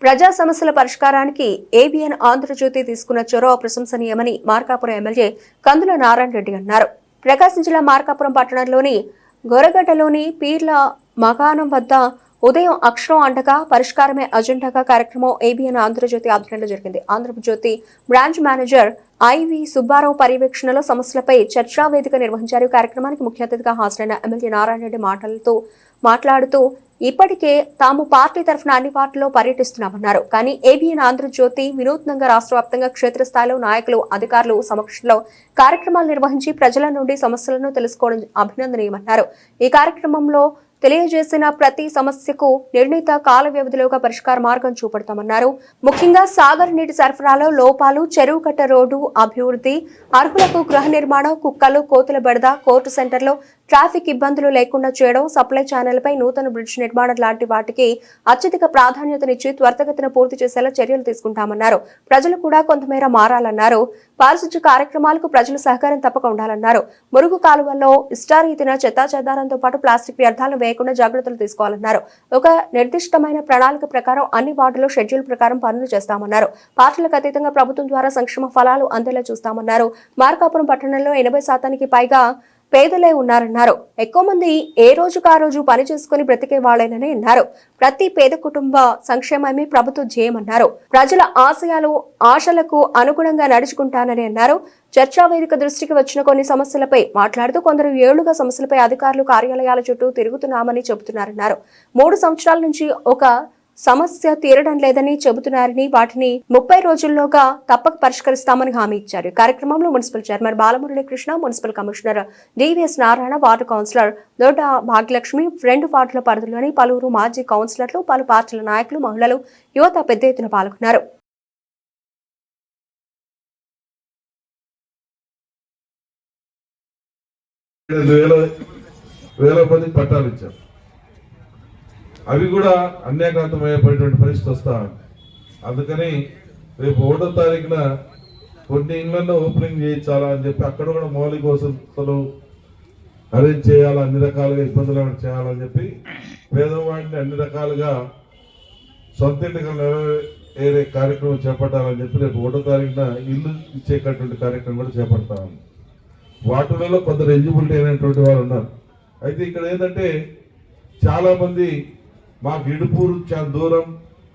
ప్రజా సమస్యల పరిష్కారానికి ఏబిఎన్ ఆంధ్రజ్యోతి తీసుకున్న చొరవ ప్రశంసనీయమని మార్కాపురం ఎమ్మెల్యే కందుల నారాయణ రెడ్డి అన్నారు. ప్రకాశం జిల్లా మార్కాపురం పట్టణంలోని గొరగడ్డలోని పీర్ల మకానం వద్ద ఉదయం అక్షరం అండగా పరిష్కారమే అజెండాగా కార్యక్రమం ఏబిఎన్ ఆంధ్రజ్యోతి ఆధ్వర్యంలో జరిగింది. Andhrajyothi branch manager IV Subbarao పర్యవేక్షణలో సమస్యలపై చర్చా వేదిక నిర్వహించారు. కార్యక్రమానికి ముఖ్య అతిథిగా హాజరైన ఎమ్మెల్యే నారాయణ రెడ్డి మాట్లాడుతూ ఇప్పటికే తాము పార్టీ తరఫున అన్ని పార్టీల్లో పర్యటిస్తున్నామన్నారు. కానీ ఏబిఎన్ ఆంధ్రజ్యోతి వినూత్నంగా రాష్ట్ర వ్యాప్తంగా క్షేత్రస్థాయిలో నాయకులు, అధికారులు సమక్షంలో కార్యక్రమాలు నిర్వహించి ప్రజల నుండి సమస్యలను తెలుసుకోవడం అభినందనీయమన్నారు. ఈ కార్యక్రమంలో తెలియజేసిన ప్రతి సమస్యకు నిర్ణీత కాల వ్యవధిలోగా పరిష్కార మార్గం చూపడతామన్నారు. ముఖ్యంగా సాగర్ నీటి సరఫరాలో లోపాలు, చెరువు కట్ట రోడ్డు అభివృద్ధి, అర్హులకు గృహ నిర్మాణం, కుక్కలు, కోతుల బెడద, కోర్టు సెంటర్లో ట్రాఫిక్ ఇబ్బందులు లేకుండా చేయడం, సప్లై ఛానల్పై నూతన బ్రిడ్జ్ నిర్మాణం లాంటి వాటికి అత్యధిక ప్రాధాన్యతనిచ్చి త్వరితగతిన పూర్తి చేసేలా చర్యలు తీసుకుంటామన్నారు. ప్రజలు కూడా కొంతమేర మారాలన్నారు. పారిశుధ్య కార్యక్రమాలకు ప్రజలు సహకారం తప్పక ఉండాలన్నారు. మురుగు కాలువల్లో ఇష్టారీతిన చెత్తాచెదారంతో పాటు ప్లాస్టిక్ వ్యర్థాలను వేయకుండా జాగ్రత్తలు తీసుకోవాలన్నారు. ఒక నిర్దిష్టమైన ప్రణాళిక ప్రకారం అన్ని వార్డుల్లో షెడ్యూల్ ప్రకారం పనులు చేస్తామన్నారు. పార్టీలకు అతీతంగా ప్రభుత్వం ద్వారా సంక్షేమ ఫలాలు అందేలా చూస్తామన్నారు. మార్కాపురం పట్టణంలో 80% పైగా పేదలే ఉన్నారన్నారు. ఎక్కువ మంది ఏ రోజుకు ఆ రోజు పని చేసుకుని బ్రతికే వాళ్లేనని అన్నారు. ప్రతి పేద కుటుంబ సంక్షేమమే ప్రభుత్వ ధ్యేయమన్నారు. ప్రజల ఆశలకు అనుగుణంగా నడుచుకుంటానని అన్నారు. చర్చా వేదిక దృష్టికి వచ్చిన కొన్ని సమస్యలపై మాట్లాడుతూ కొందరు ఏళ్లుగా సమస్యలపై అధికారులు కార్యాలయాల చుట్టూ తిరుగుతున్నామని చెబుతున్నారన్నారు. 3 సంవత్సరాల నుంచి ఒక సమస్య తీరడం లేదని చెబుతున్నారని, వాటిని 30 రోజుల్లోగా తప్పక పరిష్కరిస్తామని హామీ ఇచ్చారు. కార్యక్రమంలో municipal chairman Balamurali Krishna, municipal commissioner DVS Narayana, ward councillor Dodda Bhagyalakshmi, 2 వార్డుల పరిధిలోని పలువురు మాజీ కౌన్సిలర్లు, పలు పార్టీల నాయకులు, మహిళలు, యువత పెద్ద ఎత్తున పాల్గొన్నారు. అవి కూడా అన్యాక్రాంతమైపోయేటువంటి పరిస్థితి వస్తా. అందుకని రేపు 1వ తారీఖున కొన్ని ఇళ్లను ఓపెనింగ్ చేయించాలా అని చెప్పి అక్కడ కూడా మౌలిక వసతులు అరేంజ్ చేయాలా, అన్ని రకాలుగా ఇబ్బందులు చేయాలని చెప్పి పేదవాడిని అన్ని రకాలుగా సొంత ఇంటికి నెరవేరే కార్యక్రమం చేపట్టాలని చెప్పి రేపు 1వ తారీఖున ఇల్లు ఇచ్చేటటువంటి కార్యక్రమం కూడా చేపడతామని. వాటిలో కొందరు ఎలిజిబిలిటీ అయినటువంటి వారు ఉన్నారు. అయితే ఇక్కడ ఏంటంటే చాలా మంది మాకు ఇడుపూరు చాలా దూరం,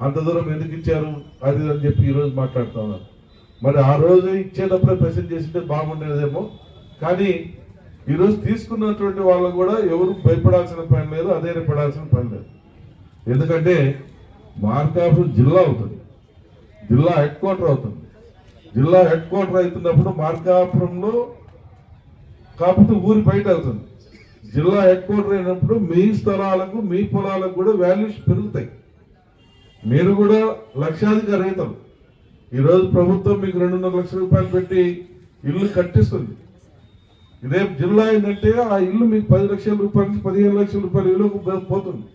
అంత దూరం ఎందుకు ఇచ్చారు అది అని చెప్పి ఈరోజు మాట్లాడుతూ ఉన్నారు. మరి ఆ రోజు ఇచ్చేటప్పుడే ప్రెసెంట్ చేసింటే బాగుండేదేమో. కానీ ఈరోజు తీసుకున్నటువంటి వాళ్ళు కూడా ఎవరు భయపడాల్సిన పని లేదు, అధైర్యపడాల్సిన పని లేదు. ఎందుకంటే మార్కాపురం జిల్లా అవుతుంది, జిల్లా హెడ్ క్వార్టర్ అవుతుంది. జిల్లా హెడ్ క్వార్టర్ అవుతున్నప్పుడు మార్కాపురంలో కాకపోతే ఊరి బయట అవుతుంది. జిల్లా హెడ్ క్వార్టర్ అయినప్పుడు మీ స్థలాలకు, మీ పొలాలకు కూడా వాల్యూస్ పెరుగుతాయి. మీరు కూడా లక్షాధికారి రైతులు. ఈరోజు ప్రభుత్వం మీకు 2.5 లక్షల రూపాయలు పెట్టి ఇల్లు కట్టిస్తుంది. ఇదే జిల్లా ఏంటంటే ఆ ఇల్లు మీకు 10 లక్షల రూపాయల నుంచి 15 లక్షల రూపాయల ఇల్లుకు పోతుంది.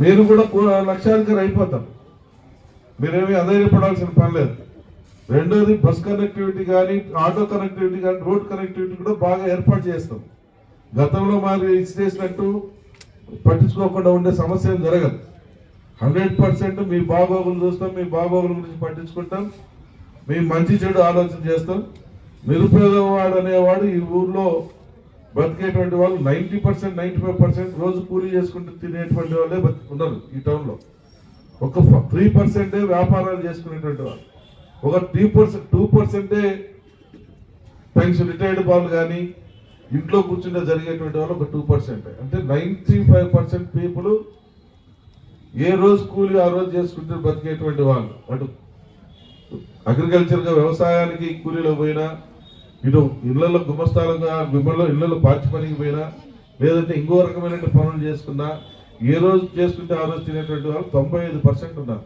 మీరు కూడా లక్షాధికారి అయిపోతారు. మీరేమీ అధైర్యపడాల్సిన పని లేదు. రెండోది బస్ కనెక్టివిటీ కానీ, ఆటో కనెక్టివిటీ కానీ, రోడ్ కనెక్టివిటీ కూడా బాగా ఏర్పాటు చేస్తాం. గతంలో మాకు చేసినట్టు పట్టించుకోకుండా ఉండే సమస్య జరగదు. 100% మీ బాగోగులు చూస్తాం, మీ బాగోగుల గురించి పట్టించుకుంటాం, మీ మంచి చెడు ఆలోచన చేస్తాం. నిరుపేదవాడు అనేవాడు ఈ ఊర్లో బతికేటువంటి వాళ్ళు 90%, 95% రోజు కూలీ చేసుకుంటూ తినేటువంటి వాళ్ళే ఉన్నారు ఈ టౌన్లో. ఒక 3% వ్యాపారాలు చేసుకునేటువంటి వాళ్ళు, ఒక 2% పెన్షన్ రిటైర్డ్ వాళ్ళు కానీ ఇంట్లో కూర్చుంటే జరిగేటువంటి వాళ్ళు ఒక 2%. అంటే 95% పీపుల్ ఏ రోజు కూలి ఆ రోజు చేసుకుంటే బతికేటువంటి వాళ్ళు. అటు అగ్రికల్చర్గా వ్యవసాయానికి కూలీలో పోయినా, ఇటు ఇళ్లలో గుమస్తాలుగా ఇళ్లలో పార్చి పనికి పోయినా, లేదంటే ఇంకో రకమైన పనులు చేసుకున్నా, ఏ రోజు చేసుకుంటే ఆ రోజు తినేటువంటి వాళ్ళు 95% ఉన్నారు.